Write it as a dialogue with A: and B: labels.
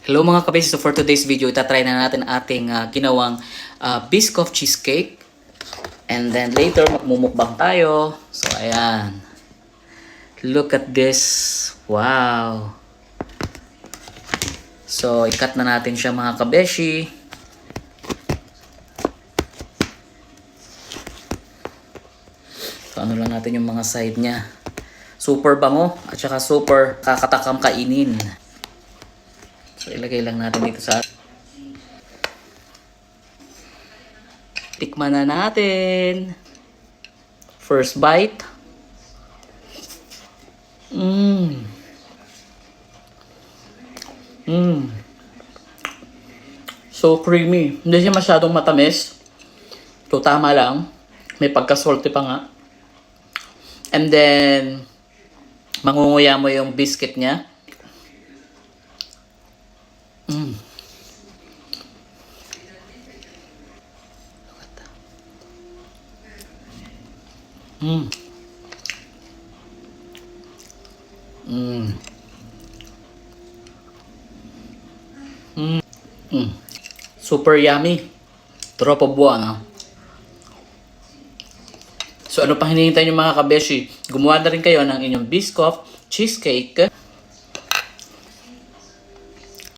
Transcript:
A: Hello mga kabesi, so for today's video, itatry na natin ating ginawang Biscoff cheesecake. And then later, magmumukbang tayo. So ayan. Look at this. Wow. So ikat na natin siya mga kabeshi. So ano lang natin yung mga side niya. Super bango at saka super kakatakam kainin. So ilagay lang natin dito sa tikman na natin. First bite. So creamy. Hindi siya masyadong matamis. So tama lang. May pagka-salty pa nga. And then mangunguya mo yung biscuit niya. Super yummy. Tropa buwan. So ano pang hinihintay nyo mga kabeshi? Gumawa na rin kayo ng inyong Biscoff cheesecake.